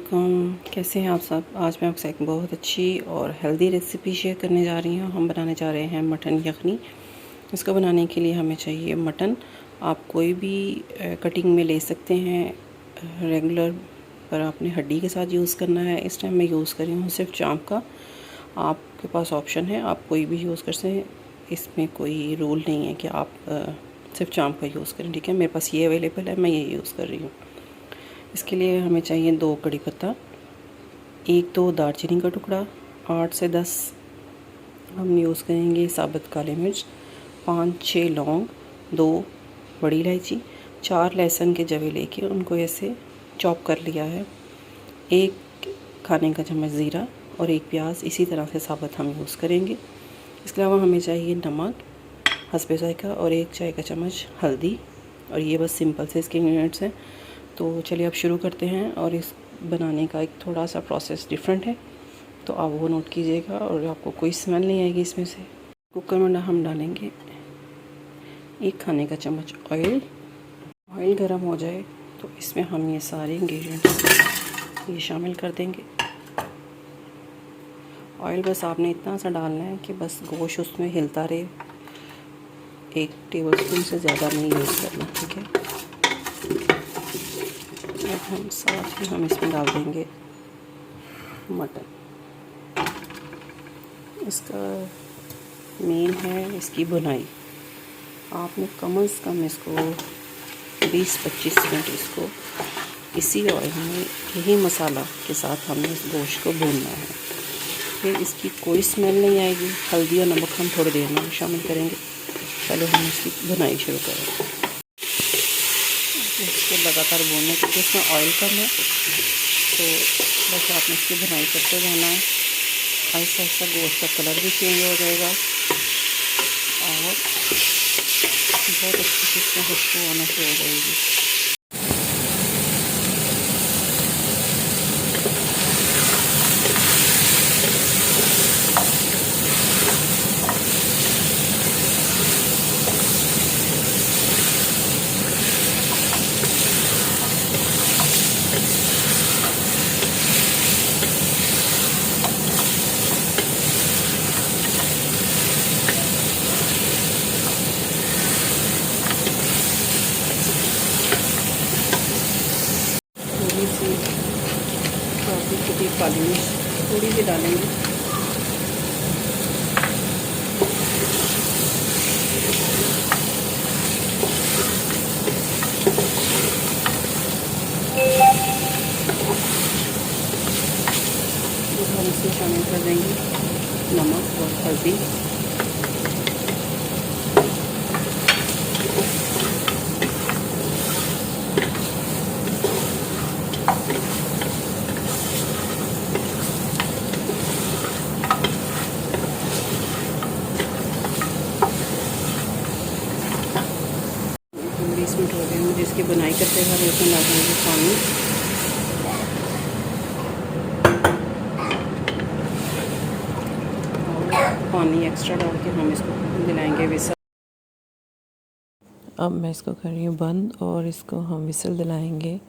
वालेकुम, कैसे हैं आप सब। आज मैं आपसे एक बहुत अच्छी और हेल्दी रेसिपी शेयर करने जा रही हूँ। हम बनाने जा रहे हैं मटन यखनी। इसको बनाने के लिए हमें चाहिए मटन। आप कोई भी कटिंग में ले सकते हैं, रेगुलर पर आपने हड्डी के साथ यूज़ करना है। इस टाइम मैं यूज़ कर रही हूँ सिर्फ चाँप का। आपके पास ऑप्शन है, आप कोई भी यूज़ कर सकते हैं, इसमें कोई रूल नहीं है कि आप सिर्फ चाँप का यूज़ करें। ठीक है, मेरे पास ये अवेलेबल है, मैं ये यूज़ कर रही हूँ। इसके लिए हमें चाहिए 2 कड़ी पत्ता, 1-2 दालचीनी का टुकड़ा, 8 से 10 हम यूज़ करेंगे साबुत काली मिर्च, 5-6 लौंग, 2 बड़ी इलायची, 4 लहसुन के जवे लेके उनको ऐसे चॉप कर लिया है, 1 खाने का चम्मच ज़ीरा और 1 प्याज इसी तरह से साबुत हम यूज़ करेंगे। इसके अलावा हमें चाहिए नमक हस्बे ज़ायक़ा और 1 चाय का चम्मच हल्दी। और ये बस सिंपल से इसके इंग्रेडिएंट्स हैं। तो चलिए अब शुरू करते हैं। और इस बनाने का एक थोड़ा सा प्रोसेस डिफरेंट है, तो आप वो नोट कीजिएगा और आपको कोई स्मेल नहीं आएगी इसमें से। कुकर में हम डालेंगे 1 खाने का चम्मच ऑयल। ऑयल गर्म हो जाए तो इसमें हम ये सारे इंग्रेडिएंट्स ये शामिल कर देंगे। ऑयल बस आपने इतना सा डालना है कि बस गोश्त उसमें हिलता रहे, 1 टेबलस्पून से ज़्यादा नहीं यूज़ करना। ठीक है, अब हम साथ ही हम इसमें डाल देंगे मटन। इसका मेन है इसकी भुनाई। आपने कम से कम इसको 20-25 मिनट इसको इसी ऑयल में यही मसाला के साथ हमने इस गोश्त को भूनना है। फिर इसकी कोई स्मेल नहीं आएगी। हल्दी और नमक हम थोड़ी देर में शामिल करेंगे। पहले हम इसकी भुनाई शुरू करें। इसको लगातार भूनने क्योंकि इसमें ऑयल कम है, तो बस आपने इसकी भुनाई करते जाना है। ऐसा ऐसा गोश्त का कलर भी चेंज हो जाएगा और बहुत अच्छी से इसमें खुशबू आना शुरू हो जाएगी। थोड़ी सी छोटी काली मिर्च थोड़ी सी डालेंगे। हम इसमें शामिल कर देंगे नमक और हल्दी। मिनट हो गए मुझे इसकी बुनाई करते हुए। इसमें डालेंगे पानी। और पानी एक्स्ट्रा डाल के हम इसको दिलाएंगे विसल। अब मैं इसको कर रही हूँ बंद और इसको हम विसल दिलाएंगे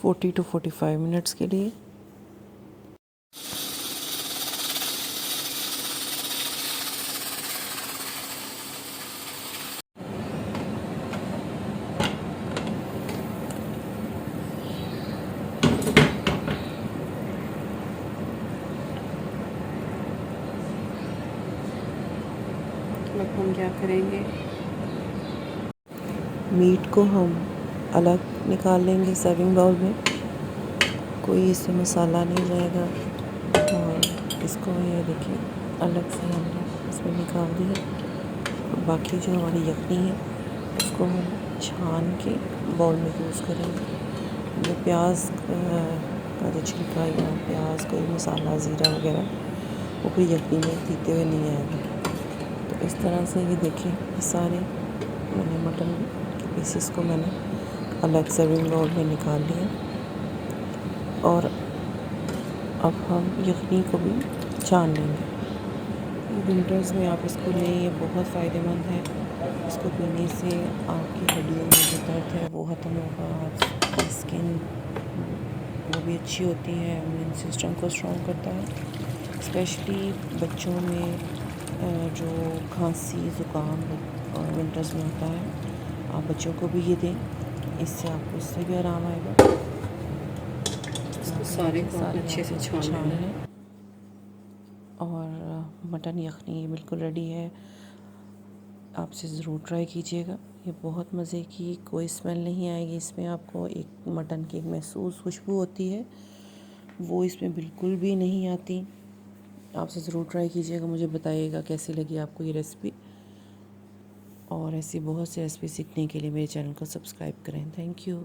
40 to 45 मिनट्स के लिए। अब हम क्या करेंगे, मीट को हम अलग निकाल लेंगे सर्विंग बाउल में। कोई इसमें मसाला नहीं जाएगा। और इसको ये देखिए अलग से हमने इसमें निकाल दिया। और बाकी जो हमारी यखनी है उसको हम छान के बाउल में यूज़ करेंगे। जो प्याज का जो छिलका या प्याज कोई मसाला ज़ीरा वगैरह वो कोई यखनी में पीते हुए नहीं आएगा। तो इस तरह से ये देखिए सारे मैंने मटन के पीसेस को मैंने अलग सर्विंग बाउल में निकाल लिया। और अब हम यखनी को भी छान लेंगे। विंटर्स में आप इसको लें, ये बहुत फ़ायदेमंद है। इसको पीने से आपकी हड्डियों में जो दर्द है वो ख़त्म होगा, आपकी स्किन वो भी अच्छी होती है, इम्यून सिस्टम को स्ट्रॉन्ग करता है। स्पेशली बच्चों में जो खांसी ज़ुकाम विंटर्स में होता है, आप बच्चों को भी ये दें, इससे आपको इससे भी आराम आएगा। सारे को अच्छे से छान लें। और मटन यखनी बिल्कुल रेडी है, आपसे ज़रूर ट्राई कीजिएगा। ये बहुत मज़े की, कोई स्मेल नहीं आएगी इसमें, आपको एक मटन की एक महसूस खुशबू होती है, वो इसमें बिल्कुल भी नहीं आती। आपसे ज़रूर ट्राई कीजिएगा, मुझे बताइएगा कैसी लगी आपको ये रेसिपी। और ऐसी बहुत सी रेसिपी सीखने के लिए मेरे चैनल को सब्सक्राइब करें। Thank you.